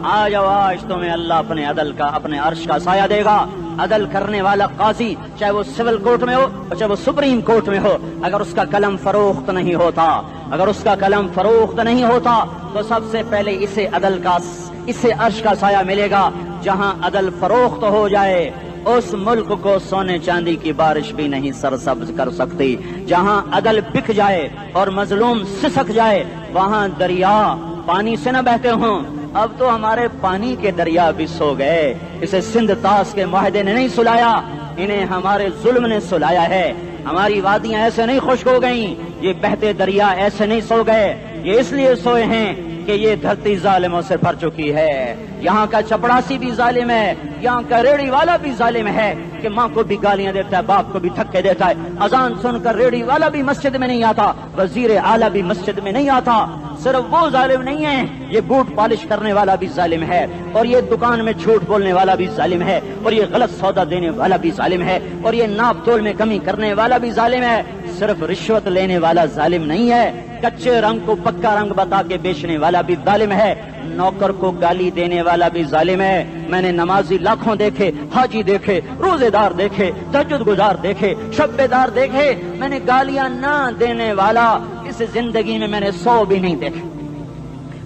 آ جاؤ، آج تمہیں اللہ اپنے عدل کا، اپنے عرش کا سایہ دے گا۔ عدل کرنے والا قاضی، چاہے وہ سول کورٹ میں ہو اور چاہے وہ سپریم کورٹ میں ہو، اگر اس کا قلم فروخت نہیں ہوتا، اگر اس کا قلم فروخت نہیں ہوتا تو سب سے پہلے اسے عدل کا، اسے عرش کا سایہ ملے گا۔ جہاں عدل فروخت ہو جائے اس ملک کو سونے چاندی کی بارش بھی نہیں سرسبز کر سکتی۔ جہاں عدل بک جائے اور مظلوم سسک جائے وہاں دریا پانی سے نہ بہتے ہوں۔ اب تو ہمارے پانی کے دریا بھی سو گئے، اسے سندھ طاس کے معاہدے نے نہیں سلایا، انہیں ہمارے ظلم نے سلایا ہے۔ ہماری وادیاں ایسے نہیں خشک ہو گئیں، یہ بہتے دریا ایسے نہیں سو گئے، یہ اس لیے سوئے ہیں کہ یہ دھرتی ظالموں سے بھر چکی ہے۔ یہاں کا چپڑاسی بھی ظالم ہے، یہاں کا ریڑھی والا بھی ظالم ہے کہ ماں کو بھی گالیاں دیتا ہے، باپ کو بھی دھکے دیتا ہے۔ اذان سن کر ریڑھی والا بھی مسجد میں نہیں آتا، وزیر اعلیٰ بھی مسجد میں نہیں آتا۔ صرف وہ ظالم نہیں ہے، یہ بوٹ پالش کرنے والا بھی ظالم ہے، اور یہ دکان میں جھوٹ بولنے والا بھی ظالم ہے، اور یہ غلط سودا دینے والا بھی ظالم ہے، اور یہ ناپ تول میں کمی کرنے والا بھی ظالم ہے۔ صرف رشوت لینے والا ظالم نہیں ہے، کچے رنگ کو پکا رنگ بتا کے بیچنے والا بھی ظالم ہے، نوکر کو گالی دینے والا بھی ظالم ہے۔ میں نے نمازی لاکھوں دیکھے، حاجی دیکھے، روزے دار دیکھے، تہجد گزار دیکھے، شب بیدار دیکھے، میں نے گالیاں نہ دینے والا اس زندگی میں نے 100 بھی نہیں دیکھے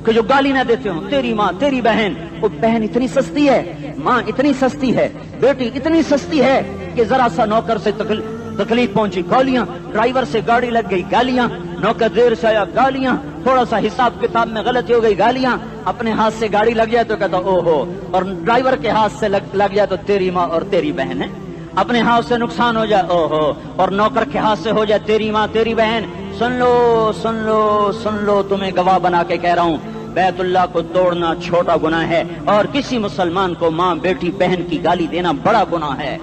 کہ جو گالی نہ دیتے ہوں۔ تیری ماں، تیری بہن، وہ بہن اتنی سستی ہے، ماں اتنی سستی ہے، بیٹی اتنی سستی ہے کہ ذرا سا نوکر سے تکلیف پہنچی گالیاں، ڈرائیور سے گاڑی لگ گئی گالیاں، نوکر دیر سے آیا گالیاں، تھوڑا سا حساب کتاب میں غلطی ہو گئی گالیاں، اپنے ہاتھ سے گاڑی لگ جائے تو کہتا او ہو، اور ڈرائیور کے ہاتھ سے لگ جائے تو تیری ماں اور تیری بہن ہے، اپنے ہاتھ سے نقصان ہو جائے او ہو، اور نوکر کے ہاتھ سے ہو جائے تیری ماں تیری بہن۔ سن لو سن لو سن لو، تمہیں گواہ بنا کے کہہ رہا ہوں، بیت اللہ کو توڑنا چھوٹا گناہ ہے، اور کسی مسلمان کو ماں بیٹی بہن کی گالی دینا بڑا گناہ ہے۔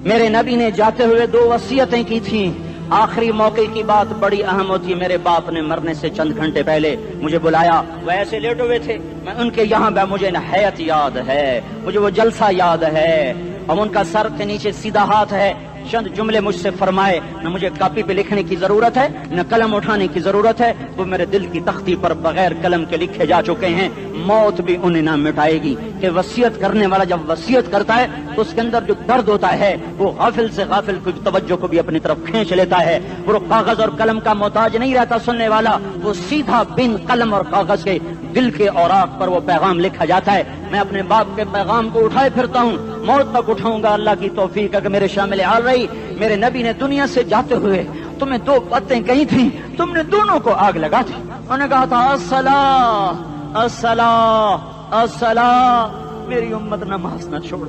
میرے نبی نے جاتے ہوئے 2 وصیتیں کی تھیں، آخری موقع کی بات بڑی اہم ہوتی ہے۔ میرے باپ نے مرنے سے چند گھنٹے پہلے مجھے بلایا، وہ ایسے لیٹے ہوئے تھے، میں ان کے یہاں مجھے نہایت یاد ہے، مجھے وہ جلسہ یاد ہے، اب ان کا سر کے نیچے سیدھا ہاتھ ہے۔ چند جملے مجھ سے فرمائے، نہ مجھے کاپی پہ لکھنے کی ضرورت ہے نہ قلم اٹھانے کی ضرورت ہے، وہ میرے دل کی تختی پر بغیر قلم کے لکھے جا چکے ہیں، موت بھی انہیں نہ مٹائے گی۔ کہ وصیت کرنے والا جب وصیت کرتا ہے تو اس کے اندر جو درد ہوتا ہے وہ غافل سے غافل کی توجہ کو بھی اپنی طرف کھینچ لیتا ہے۔ وہ کاغذ اور قلم کا محتاج نہیں رہتا سننے والا، وہ سیدھا بن قلم اور کاغذ کے دل کے اوراق پر وہ پیغام لکھا جاتا ہے۔ میں اپنے باپ کے پیغام کو اٹھائے پھرتا ہوں، موت تک اٹھاؤں گا، اللہ کی توفیق ہے کہ میرے شامل حال رہی۔ میرے نبی نے دنیا سے جاتے ہوئے تمہیں 2 باتیں کہی تھیں، تم نے دونوں کو آگ لگا دی۔ انہوں نے کہا تھا الصلاۃ الصلاۃ الصلاۃ، میری امت نماز نہ چھوڑ۔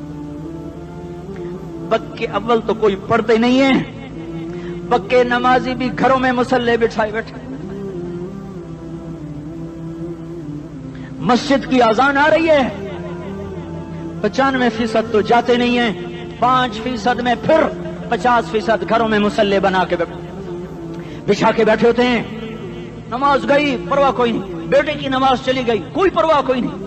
پکے اول تو کوئی پڑھتے نہیں ہے، پکے نمازی بھی گھروں میں مصلے بٹھائے بیٹھے، مسجد کی اذان آ رہی ہے، 95% تو جاتے نہیں ہیں، 5% میں پھر 50% گھروں میں مصلے بنا کے بچھا کے بیٹھے ہوتے ہیں۔ نماز گئی پرواہ کوئی نہیں، بیٹے کی نماز چلی گئی کوئی پرواہ کوئی نہیں،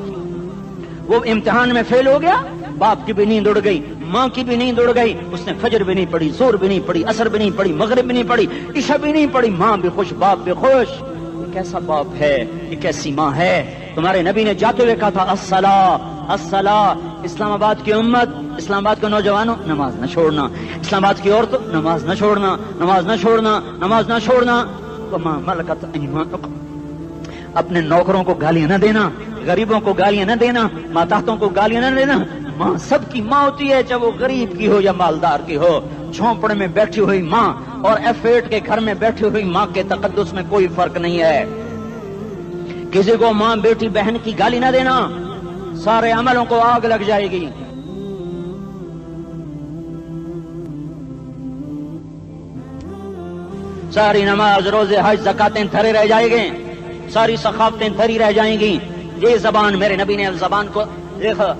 وہ امتحان میں فیل ہو گیا، باپ کی بھی نیند اڑ گئی، ماں کی بھی نیند اڑ گئی، اس نے فجر بھی نہیں پڑھی، ظہر بھی نہیں پڑھی، عصر بھی نہیں پڑھی، مغرب بھی نہیں پڑھی، عشاء بھی نہیں پڑھی، ماں بھی خوش باپ بھی خوش۔ یہ کیسا باپ ہے، یہ کیسی ماں ہے؟ تمہارے نبی نے جاتے ہوئے کہا تھا الصلاۃ الصلاۃ۔ اسلام آباد کی امت، اسلام آباد کے نوجوانوں، نماز نہ چھوڑنا، اسلام آباد کی عورتوں، نماز نہ چھوڑنا، نماز نہ چھوڑنا، نماز نہ چھوڑنا۔ وما ملکت ایمانکم، اپنے نوکروں کو گالیاں نہ دینا، غریبوں کو گالیاں نہ دینا، ماتحتوں کو گالیاں نہ دینا۔ ماں سب کی ماں ہوتی ہے، چاہے وہ غریب کی ہو یا مالدار کی ہو۔ جھونپڑے میں بیٹھی ہوئی ماں اور F8 کے گھر میں بیٹھی ہوئی ماں کے تقدس میں کوئی فرق نہیں ہے۔ کسی کو ماں بیٹی بہن کی گالی نہ دینا، سارے عملوں کو آگ لگ جائے گی۔ ساری نماز روزے حج زکاتیں دھرے رہ جائیں گے، ساری ثقافتیں دھری رہ جائیں گی۔ یہ زبان، میرے نبی نے زبان کو دیکھا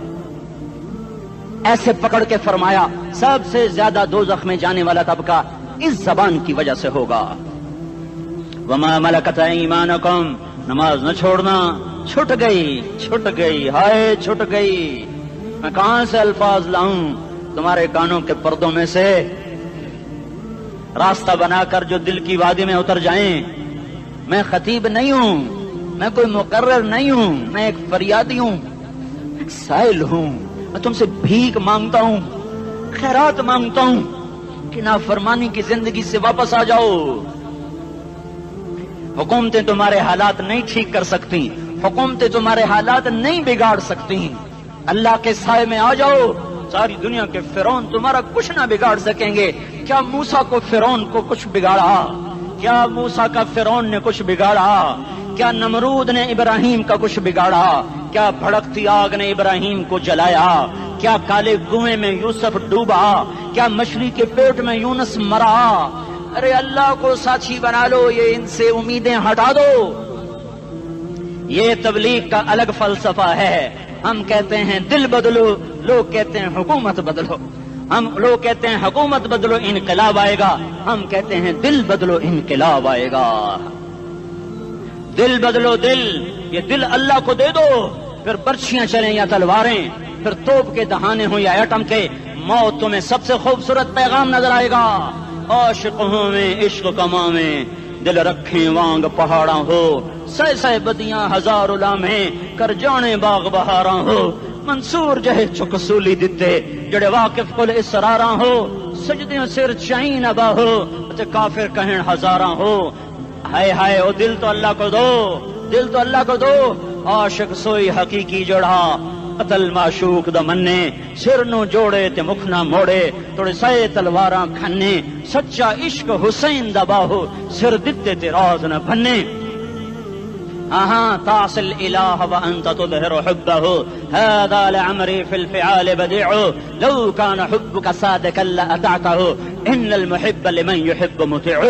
ایسے پکڑ کے فرمایا سب سے زیادہ دوزخ میں جانے والا طبقہ اس زبان کی وجہ سے ہوگا۔ وما ملکت ایمانکم، نماز نہ چھوڑنا، چھٹ گئی ہائے چھٹ گئی۔ میں کہاں سے الفاظ لاؤں تمہارے کانوں کے پردوں میں سے، راستہ بنا کر جو دل کی وادی میں اتر جائیں۔ میں خطیب نہیں ہوں، میں کوئی مقرر نہیں ہوں، میں ایک فریادی ہوں، ایک سائل ہوں، میں تم سے بھیک مانگتا ہوں، خیرات مانگتا ہوں کہ نافرمانی کی زندگی سے واپس آ جاؤ۔ حکومتیں تمہارے حالات نہیں ٹھیک کر سکتی، حکومتیں تمہارے حالات نہیں بگاڑ سکتی، اللہ کے سائے میں آ جاؤ، ساری دنیا کے فرعون تمہارا کچھ نہ بگاڑ سکیں گے۔ کیا موسیٰ کو فرعون کو کچھ بگاڑا؟ کیا موسیٰ کا فرعون نے کچھ بگاڑا؟ کیا نمرود نے ابراہیم کا کچھ بگاڑا؟ کیا بھڑکتی آگ نے ابراہیم کو جلایا؟ کیا کالے کنویں میں یوسف ڈوبا؟ کیا مچھلی کے پیٹ میں یونس مرا؟ ارے اللہ کو ساتھی بنا لو، یہ ان سے امیدیں ہٹا دو۔ یہ تبلیغ کا الگ فلسفہ ہے۔ ہم کہتے ہیں دل بدلو، لوگ کہتے ہیں حکومت بدلو۔ لوگ کہتے ہیں حکومت بدلو انقلاب آئے گا، ہم کہتے ہیں دل بدلو انقلاب آئے گا۔ دل بدلو، دل، یہ دل اللہ کو دے دو، پھر برچیاں چلیں یا تلواریں، پھر توپ کے دہانے ہوں یا ایٹم کے، موت تمہیں سب سے خوبصورت پیغام نظر آئے گا۔ عاشق ہوں میں عشق کما میں، دل رکھیں وانگ پہاڑاں ہو، سہ سہ بدیاں ہزار لامہیں، کر جانے باغ بہاراں ہو، منصور جہے چکسولی دتے، جڑے واقف کل اسراراں ہو، سجدیوں سر چائیں نبا ہو، تے کافر کہیں ہزاراں ہو۔ ہائے ہائے او دل تو اللہ کو دو، دل تو اللہ کو دو۔ عاشق سوئی حقیقی جڑا، قتل معشوق دا مننے، سر نو جوڑے تے مکھ نہ موڑے، توڑے سائے تلواراں کھنے، سچا عشق حسین دا باہو، سر دتے تے راز نہ بھنے۔ تعصي الإله وأنت تظهر حبه، هذا لعمري في الفعال بديع، لو كان حبك صادقا لأطعته، إن المحب لمن يحب مطيع۔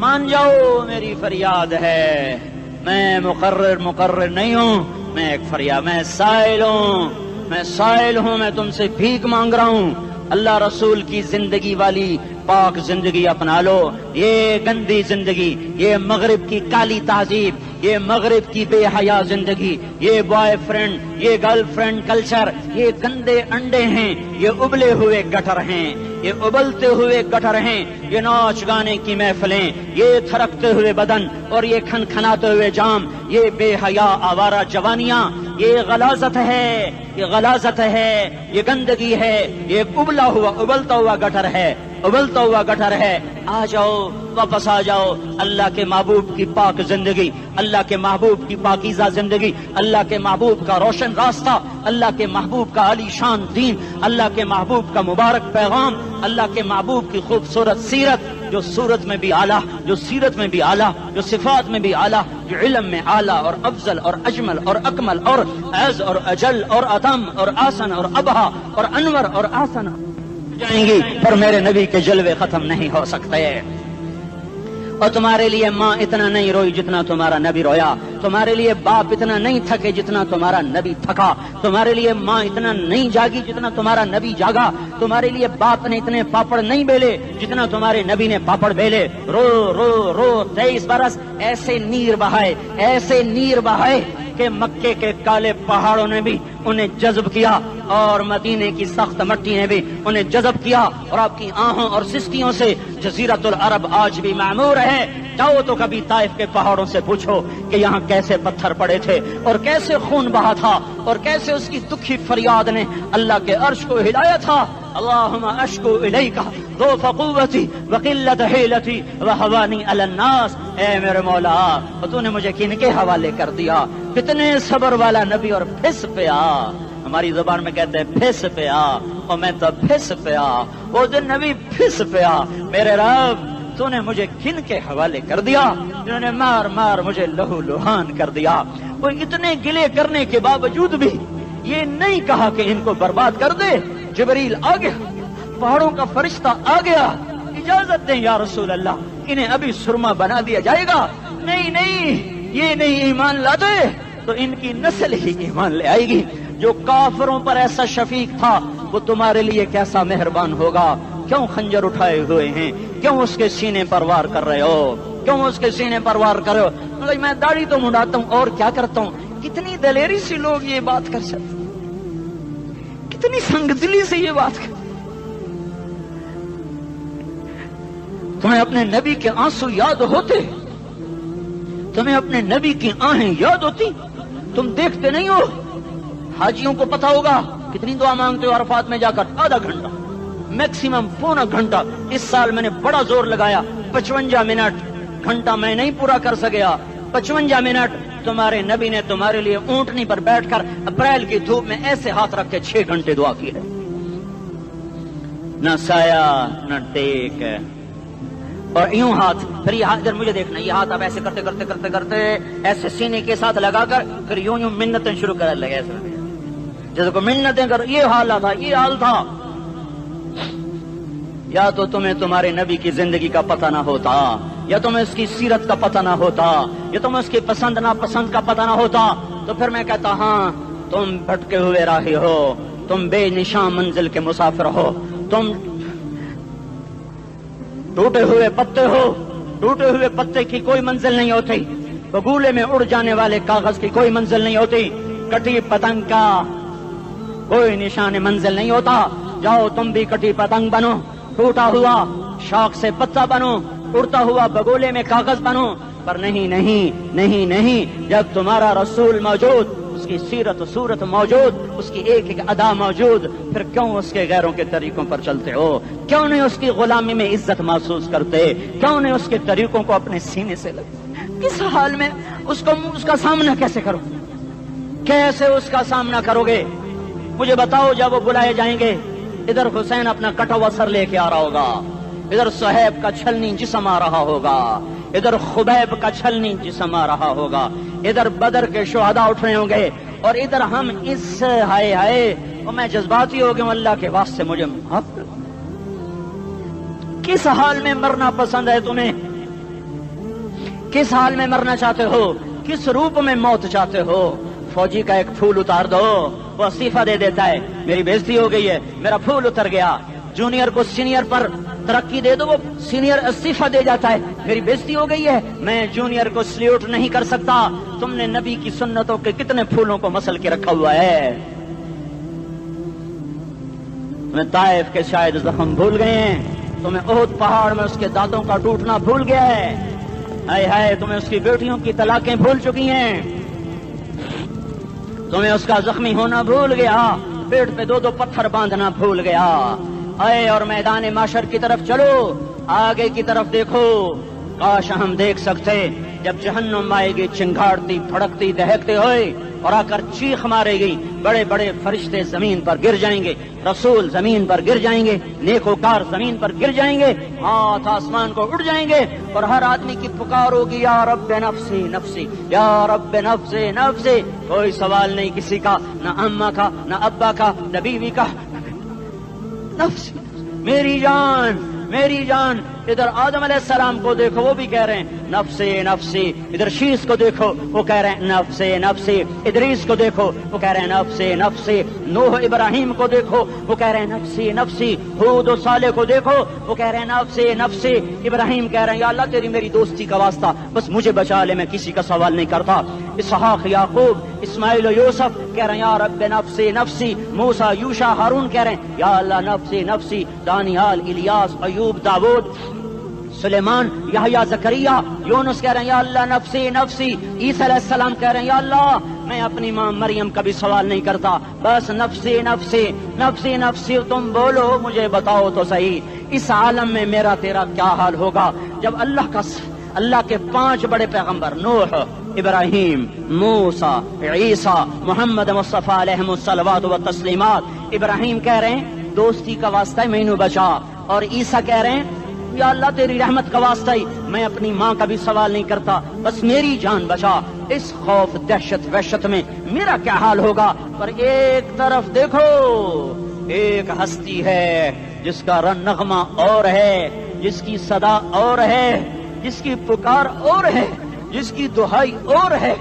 مان جاؤ میری فریاد ہے، میں مقرر نہیں ہوں، میں ایک فریاد، میں سائل ہوں، میں سائل ہوں، میں تم سے بھیک مانگ رہا ہوں۔ اللہ رسول کی زندگی والی پاک زندگی اپنا لو۔ یہ گندی زندگی، یہ مغرب کی کالی تہذیب، یہ مغرب کی بے حیا زندگی، یہ بوائے فرینڈ، یہ گرل فرینڈ کلچر، یہ گندے انڈے ہیں، یہ ابلے ہوئے گٹر ہیں، یہ ابلتے ہوئے گٹر ہیں، یہ ناچ گانے کی محفلیں، یہ تھرکتے ہوئے بدن اور یہ کھنکھناتے ہوئے جام، یہ بے حیا آوارہ جوانیاں، یہ غلاظت ہے، یہ غلاظت ہے، یہ گندگی ہے، یہ ابلتا ہوا گٹر ہے، ابلتا ہوا گٹر ہے۔ آ جاؤ، واپس آ جاؤ، اللہ کے محبوب کی پاک زندگی، اللہ کے محبوب کی پاکیزہ زندگی، اللہ کے محبوب کا روشن راستہ، اللہ کے محبوب کا علی شان دین، اللہ کے محبوب کا مبارک پیغام، اللہ کے محبوب کی خوبصورت سیرت، جو صورت میں بھی اعلیٰ، جو سیرت میں بھی اعلیٰ، جو صفات میں بھی اعلیٰ، جو علم میں اعلیٰ اور افضل اور اجمل اور اکمل اور اعز اور اجل اور اتم اور آسن اور ابہا اور انور اور آسن جائیں گی، پر میرے نبی کے جلوے ختم نہیں ہو سکتے۔ اور تمہارے لیے ماں اتنا نہیں روئی جتنا تمہارا نبی رویا، تمہارے لیے باپ اتنا نہیں تھکے جتنا تمہارا نبی تھکا، تمہارے لیے ماں اتنا نہیں جاگی جتنا تمہارا نبی جاگا، تمہارے لیے باپ نے اتنے پاپڑ نہیں بیلے جتنا تمہارے نبی نے پاپڑ بیلے۔ رو رو رو 23 برس ایسے نیر بہائے، ایسے نیر بہائے کہ مکے کے کالے پہاڑوں نے بھی انہیں جذب کیا اور مدینے کی سخت مٹی نے بھی انہیں جذب کیا، اور آپ کی آہوں اور سسکیوں سے جزیرت العرب آج بھی معمور ہے۔ جاؤ تو کبھی طائف کے پہاڑوں سے پوچھو کہ یہاں کیسے پتھر پڑے تھے اور کیسے خون بہا تھا اور کیسے اس کی دکھی فریاد نے اللہ کے عرش کو ہلایا تھا۔ اللہم اشکو الیک ضعف قوتی وقلت حیلتی وہوانی علی الناس۔ اے میرے مولا، تو نے مجھے کن کے حوالے کر دیا؟ کتنے صبر والا نبی، اور پھس پیا، ہماری زبان میں کہتے ہیں پھس پیا، اور میں تو پھس پیا، وہ دن نبی پھس پیا۔ میرے رب، تو نے مجھے کن کے حوالے کر دیا جنہوں نے مار مار مجھے لہو لہان کر دیا؟ وہ اتنے گلے کرنے کے باوجود بھی یہ نہیں کہا کہ ان کو برباد کر دے۔ جبریل آ گیا، پہاڑوں کا فرشتہ آ گیا، اجازت دیں یا رسول اللہ، انہیں ابھی سرما بنا دیا جائے گا۔ نہیں نہیں، یہ نہیں ایمان لاتے تو ان کی نسل ہی ایمان لے آئے گی۔ جو کافروں پر ایسا شفیق تھا وہ تمہارے لیے کیسا مہربان ہوگا۔ کیوں خنجر اٹھائے ہوئے ہیں؟ کیوں اس کے سینے پر وار کر رہے ہو؟ کیوں اس کے سینے پر وار کر رہے ہو؟ میں داڑھی تو منڈاتا ہوں اور کیا کرتا ہوں۔ کتنی دلیری سے لوگ یہ بات کر سکتے، کتنی سنگدلی سے یہ بات کر۔ تمہیں اپنے نبی کے آنسو یاد ہوتے تمہیں اپنے نبی کی آہیں یاد ہوتی؟ تم دیکھتے نہیں ہو؟ حاجیوں کو پتا ہوگا کتنی دعا مانگتے ہو عرفات میں جا کر؟ آدھا گھنٹہ، میکسیمم پونا گھنٹہ. اس سال میں نے بڑا زور لگایا، 55 منٹ. گھنٹہ میں نہیں پورا کر سکیا، 55 منٹ. تمہارے نبی نے تمہارے لیے اونٹنی پر بیٹھ کر اپریل کی دھوپ میں ایسے ہاتھ رکھ کے 6 گھنٹے دعا کی ہے. نہ سایہ نہ ٹیک، اور یوں ہاتھ. پھر یہ ہاتھ ادھر مجھے دیکھنا، یہ ہاتھ آپ ایسے کرتے کرتے کرتے کرتے ایسے سینے کے ساتھ لگا کر پھر یوں یوں منتیں شروع کر لگے، ایسے جیسے کو منتیں کر. یہ حال تھا، یہ حال تھا. یا تو تمہیں تمہارے نبی کی زندگی کا پتہ نہ ہوتا، یا تمہیں اس کی سیرت کا پتہ نہ ہوتا، یا تمہیں اس کی پسند ناپسند کا پتہ نہ ہوتا. تو پھر میں کہتا ہاں تم بھٹکے ہوئے راہی ہو، تم بے نشان منزل کے مسافر ہو، تم ٹوٹے ہوئے پتے ہو. ٹوٹے ہوئے پتے کی کوئی منزل نہیں ہوتی، بگولے میں اڑ جانے والے کاغذ کی کوئی منزل نہیں ہوتی، کٹی پتنگ کا کوئی نشان منزل نہیں ہوتا. جاؤ تم بھی کٹی پتنگ بنو، ٹوٹا ہوا شاخ سے پتا بنو، اڑتا ہوا بگولے میں کاغذ بنو. پر نہیں نہیں نہیں نہیں، جب تمہارا رسول موجود، اس کی سیرت و صورت موجود، اس کی ایک ایک ادا موجود، پھر کیوں اس کے غیروں کے طریقوں پر چلتے ہو؟ کیوں نہیں اس کی غلامی میں عزت محسوس کرتے؟ کیوں نہیں اس کے طریقوں کو اپنے سینے سے لگتے؟ کس حال میں اس کا سامنا کیسے کرو؟ کیسے اس کا سامنا کرو گے؟ مجھے بتاؤ. جب وہ بلائے جائیں گے، ادھر حسین اپنا کٹا ہوا سر لے کے آ رہا ہوگا، ادھر صہیب کا چھلنی جسم آ رہا ہوگا، ادھر خبیب کا چھلنی جسم آ رہا ہوگا، ادھر بدر کے شہداء اٹھ رہے ہوں گے، اور ادھر ہم اس ہائے ہائے. اور میں جذباتی ہو گیا ہوں، اللہ کے واسطے مجھے معاف کر. کس حال میں مرنا پسند ہے تمہیں؟ کس حال میں مرنا چاہتے ہو؟ کس روپ میں موت چاہتے ہو؟ فوجی کا ایک پھول اتار دو، وہ استعفیٰ دے دیتا ہے، میری بےزتی ہو گئی ہے، میرا پھول اتر گیا. جونیئر کو سینئر پر ترقی دے دو، وہ سینئر استعفیٰ دے جاتا ہے، میری بےزتی ہو گئی ہے، میں جونیئر کو سلیوٹ نہیں کر سکتا. تم نے نبی کی سنتوں کے کتنے پھولوں کو مسل کے رکھا ہوا ہے. تمہیں طائف کے شاید زخم بھول گئے ہیں، تمہیں احد پہاڑ میں اس کے دانتوں کا ٹوٹنا بھول گیا ہے. ہائے ہائے، تمہیں اس کی بیٹیوں کی طلاقیں بھول چکی ہیں، تمہیں اس کا زخمی ہونا بھول گیا، پیٹ پہ 2 پتھر باندھنا بھول گیا. آئے اور میدان معاشر کی طرف چلو، آگے کی طرف دیکھو. کاش ہم دیکھ سکتے جب جہنم آئے گی چنگھاڑتی بھڑکتی دہکتے ہوئے اور آ کر چیخ مارے گی، بڑے بڑے فرشتے زمین پر گر جائیں گے، رسول زمین پر گر جائیں گے، نیکوکار زمین پر گر جائیں گے، ہاتھ آسمان کو اڑ جائیں گے، اور ہر آدمی کی پکار ہوگی یا رب نفسی نفسی، یا رب نفسی نفسی. کوئی سوال نہیں کسی کا، نہ اماں کا، نہ ابا کا، نہ بیوی کا. نفسی میری جان میری جان. ادھر آدم علیہ السلام کو دیکھو، وہ بھی کہہ رہے ہیں نفسی نفسی. ادھر شیش کو دیکھو، وہ کہہ رہے ہیں نفسی نفسی. ادریس کو دیکھو، وہ کہہ رہے ہیں نفسی نفسی. نوح ابراہیم کو دیکھو، وہ کہہ رہے ہیں نفسی نفسی. ہود و صالح کو دیکھو، وہ کہہ رہے ہیں نفسی نفسی. ابراہیم کہہ رہے ہیں یا اللہ تیری میری دوستی کا واسطہ، بس مجھے بچا لے، میں کسی کا سوال نہیں کرتا. اسحاق یعقوب اسماعیل و یوسف کہہ رہے ہیں یا رب نفسی نفسی. موسیٰ یوشع ہارون کہہ رہے ہیں یا اللہ نفسی نفسی. دانیال الیاس ایوب داود سلیمان یحییٰ زکریا یونس کہہ رہے ہیں یا اللہ نفسی نفسی. عیسیٰ علیہ السلام کہہ رہے ہیں یا اللہ میں اپنی ماں مریم کا بھی سوال نہیں کرتا، بس نفسی نفسی نفسی نفسی. تم بولو، مجھے بتاؤ تو صحیح، اس عالم میں میرا تیرا کیا حال ہوگا جب اللہ کے 5 بڑے پیغمبر نوح، ابراہیم، موسیٰ، عیسیٰ، محمد مصطفیٰ علیہ الصلوات و تسلیمات. ابراہیم کہہ رہے ہیں دوستی کا واسطہ ہے مینوں بچا، اور عیسیٰ کہہ رہے ہیں یا اللہ تیری رحمت کا واسطہ ہی میں اپنی ماں کا بھی سوال نہیں کرتا، بس میری جان بچا. اس خوف دہشت وحشت میں میرا کیا حال ہوگا. پر ایک طرف دیکھو، ایک ہستی ہے جس کا نغمہ اور ہے، جس کی صدا اور ہے، جس کی پکار اور ہے، جس کی دہائی اور ہے،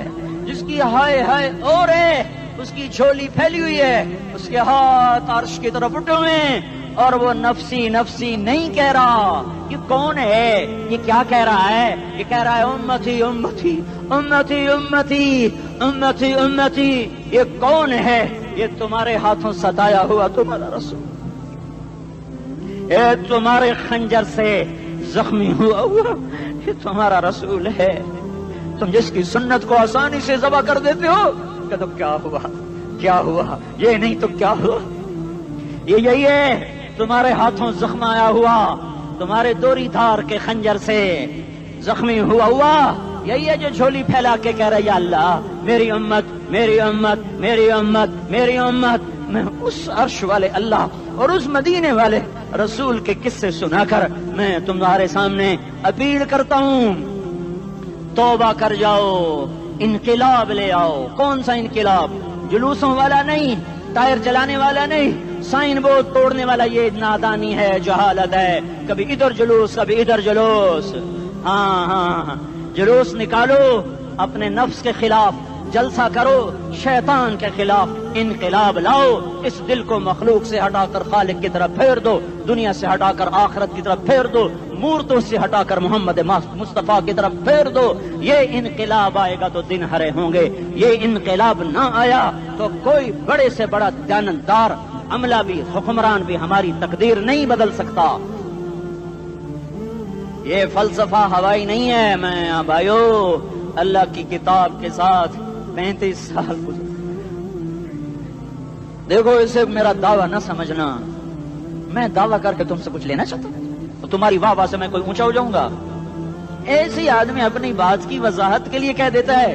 جس کی ہائے ہائے اور ہے. اس کی جھولی پھیلی ہوئی ہے، اس کے ہاتھ عرش کی طرف اٹھے ہوئے ہیں، اور وہ نفسی نفسی نہیں کہہ رہا. یہ کون ہے؟ یہ کیا کہہ رہا ہے؟ یہ کہہ رہا ہے امتی امتی امتی امتی امتی امتی. یہ کون ہے؟ یہ تمہارے ہاتھوں ستایا ہوا تمہارا رسول، یہ تمہارے خنجر سے زخمی ہوا یہ تمہارا رسول ہے. تم جس کی سنت کو آسانی سے ذبح کر دیتے ہو کہ تو کیا ہوا، کیا ہوا، یہ نہیں تو کیا ہوا؟ یہ یہی ہے تمہارے ہاتھوں زخم آیا ہوا، تمہارے دوری دھار کے خنجر سے زخمی ہوا، یہی ہے جو جھولی پھیلا کے کہہ رہا ہے یا اللہ میری امت، میری امت، میری امت، میری امت۔ میں اس عرش والے اللہ اور اس مدینے والے رسول کے قصے سنا کر میں تمہارے سامنے اپیل کرتا ہوں، توبہ کر جاؤ، انقلاب لے آؤ۔ کون سا انقلاب؟ جلوسوں والا نہیں، ٹائر چلانے والا نہیں، سائن بورڈ توڑنے والا، یہ نادانی ہے، جہالت ہے، کبھی ادھر جلوس کبھی ادھر جلوس۔ ہاں جلوس نکالو، اپنے نفس کے خلاف جلسہ کرو، شیطان کے خلاف انقلاب لاؤ، اس دل کو مخلوق سے ہٹا کر خالق کی طرف پھیر دو، دنیا سے ہٹا کر آخرت کی طرف پھیر دو، مورتوں سے ہٹا کر محمد مصطفیٰ کی طرف پھیر دو۔ یہ انقلاب آئے گا تو دن ہرے ہوں گے، یہ انقلاب نہ آیا تو کوئی بڑے سے بڑا دیانتدار عملہ بھی، حکمران بھی ہماری تقدیر نہیں بدل سکتا۔ یہ فلسفہ ہوائی نہیں ہے۔ میں بھائیو اللہ کی کتاب کے ساتھ 35 سال گزرے، دیکھو اسے میرا دعویٰ نہ سمجھنا، میں دعویٰ کر کے تم سے کچھ لینا چاہتا ہوں تو تمہاری واہ واہ سے میں کوئی اونچا ہو جاؤں گا؟ ایسی آدمی اپنی بات کی وضاحت کے لیے کہہ دیتا ہے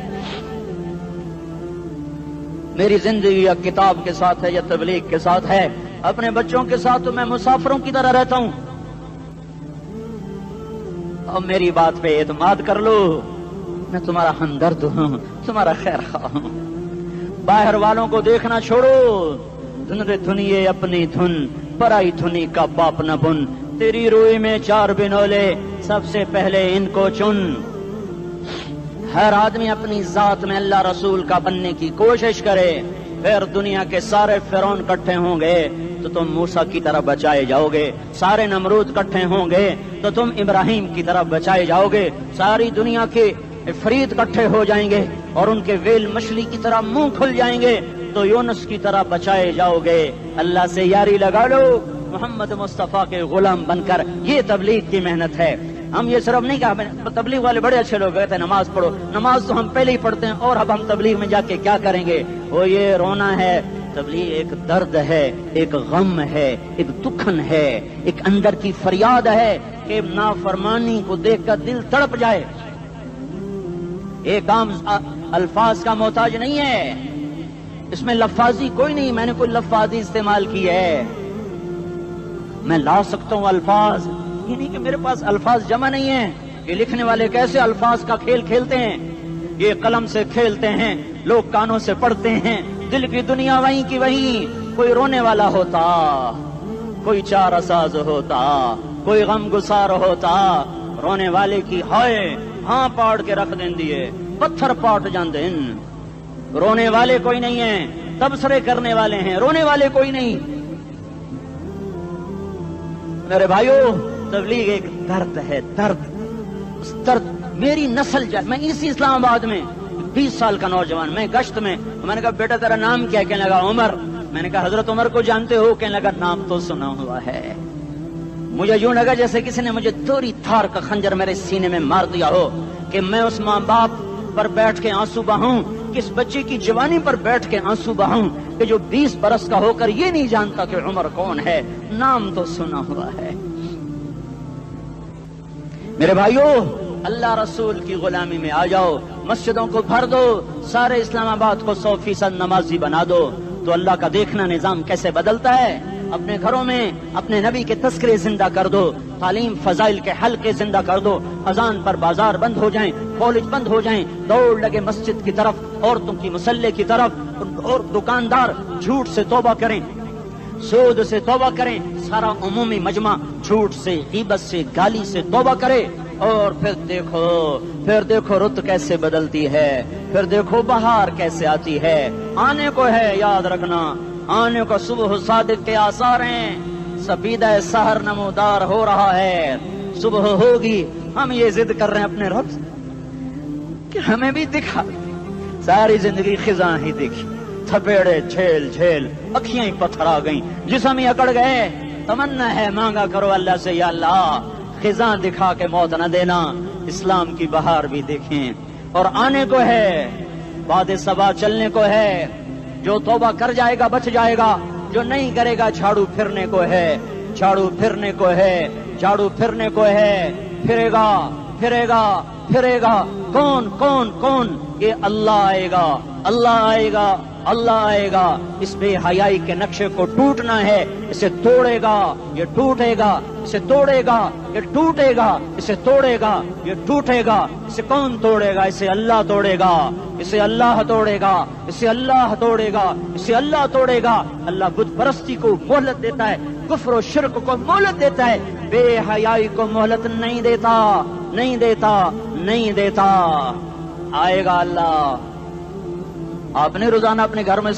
میری زندگی یا کتاب کے ساتھ ہے یا تبلیغ کے ساتھ ہے، اپنے بچوں کے ساتھ تو میں مسافروں کی طرح رہتا ہوں، اور میری بات پہ اعتماد کر لو، میں تمہارا ہمدرد ہوں، تمہارا خیر خواہ ہوں۔ باہر والوں کو دیکھنا چھوڑو، دھن رے دھنیے اپنی دھن، پرائی دھنی کا باپ نہ بن، تیری روئی میں 4 بنولے، سب سے پہلے ان کو چن۔ ہر آدمی اپنی ذات میں اللہ رسول کا بننے کی کوشش کرے، پھر دنیا کے سارے فرعون کٹھے ہوں گے تو تم موسیٰ کی طرف بچائے جاؤ گے، سارے نمرود کٹھے ہوں گے تو تم ابراہیم کی طرف بچائے جاؤ گے، ساری دنیا کے افریت کٹھے ہو جائیں گے اور ان کے ویل مچھلی کی طرح منہ کھل جائیں گے تو یونس کی طرح بچائے جاؤ گے۔ اللہ سے یاری لگا لو، محمد مصطفیٰ کے غلام بن کر، یہ تبلیغ کی محنت ہے۔ ہم یہ صرف نہیں کہا، تبلیغ والے بڑے اچھے لوگ کہتے ہیں نماز پڑھو، نماز تو ہم پہلے ہی پڑھتے ہیں، اور اب ہم تبلیغ میں جا کے کیا کریں گے؟ وہ یہ رونا ہے، تبلیغ ایک درد ہے، ایک غم ہے، ایک دکھن ہے، ایک اندر کی فریاد ہے کہ نافرمانی کو دیکھ کر دل تڑپ جائے۔ ایک عام الفاظ کا محتاج نہیں ہے، اس میں لفاظی کوئی نہیں، میں نے کوئی لفاظی استعمال کی ہے، میں لا سکتا ہوں الفاظ، یہ نہیں کہ میرے پاس الفاظ جمع نہیں ہیں۔ یہ لکھنے والے کیسے الفاظ کا کھیل کھیلتے ہیں، یہ قلم سے کھیلتے ہیں، لوگ کانوں سے پڑھتے ہیں، دل کی دنیا وہیں کی وہیں، کوئی رونے والا ہوتا، کوئی چارہ ساز ہوتا، کوئی غم گسار ہوتا، رونے والے کی ہائے ہاں پاڑ کے رکھ دیں دیے، پتھر پاٹ جان دیں۔ رونے والے کوئی نہیں ہیں، تبصرے کرنے والے ہیں، رونے والے کوئی نہیں۔ میرے بھائیو تبلیغ ایک درد ہے، درد، اس درد میری نسل جائے۔ میں اسی اسلام آباد میں 20 سال کا نوجوان، میں گشت میں نے کہا بیٹا تیرا نام کیا؟ کہنے لگا عمر۔ میں نے کہا حضرت عمر کو جانتے ہو؟ کہنے لگا نام تو سنا ہوا ہے۔ مجھے یوں لگا جیسے کسی نے مجھے دوری تھار کا خنجر میرے سینے میں مار دیا ہو، کہ میں اس ماں باپ پر بیٹھ کے آنسو بہاؤں، کس بچے کی جوانی پر بیٹھ کے آنسو بہاؤں کہ جو 20 برس کا ہو کر یہ نہیں جانتا کہ عمر کون ہے، نام تو سنا ہوا ہے۔ میرے بھائیو اللہ رسول کی غلامی میں آ جاؤ، مسجدوں کو بھر دو، سارے اسلام آباد کو 100% نمازی بنا دو، تو اللہ کا دیکھنا نظام کیسے بدلتا ہے۔ اپنے گھروں میں اپنے نبی کے تذکرے زندہ کر دو، تعلیم فضائل کے حلقے زندہ کر دو، اذان پر بازار بند ہو جائیں، کالج بند ہو جائیں، دوڑ لگے مسجد کی طرف، عورتوں کی مسلح کی طرف، اور دکاندار جھوٹ سے توبہ کریں، سود سے توبہ کریں، سارا عمومی مجمع جھوٹ سے، غیبت سے، گالی سے توبہ کرے، اور پھر دیکھو رت کیسے بدلتی ہے، پھر دیکھو بہار کیسے آتی ہے۔ آنے کو ہے، یاد رکھنا، آنے کو صبح صادق کے آثار ہیں، سپیدہ سحر نمودار ہو رہا ہے، صبح ہوگی۔ ہم یہ ضد کر رہے ہیں اپنے رب کہ ہمیں بھی دکھا، ساری زندگی خزاں ہی دکھی، تھپیڑے جھیل جھیل، اکھیاں ہی پتھر آ گئیں، جسم ہی اکڑ گئے۔ تمنا ہے مانگا کرو اللہ سے، یا اللہ خزاں دکھا کے موت نہ دینا، اسلام کی بہار بھی دیکھیں، اور آنے کو ہے، بعد صبا چلنے کو ہے۔ جو توبہ کر جائے گا بچ جائے گا، جو نہیں کرے گا جھاڑو پھرنے کو ہے، جھاڑو پھرنے کو ہے، جھاڑو پھرنے کو ہے۔ پھرے گا پھرے گا پھرے گا، کون کون کون؟ یہ اللہ آئے گا، اللہ آئے گا، اللہ آئے گا۔ اس بے حیائی کے نقشے کو ٹوٹنا ہے، اسے توڑے گا یہ ٹوٹے گا، اسے توڑے گا یہ ٹوٹے گا، اسے توڑے گا یہ ٹوٹے گا۔ اسے کون توڑے گا؟ اسے اللہ توڑے گا، اسے اللہ توڑے گا، اسے اللہ توڑے گا، اسے اللہ توڑے گا۔ اللہ بت پرستی کو مہلت دیتا ہے، کفر و شرک کو مہلت دیتا ہے، بے حیائی کو مہلت نہیں دیتا، نہیں دیتا، نہیں دیتا۔ آئے گا اللہ۔ آپ نے روزانہ اپنے گھر میں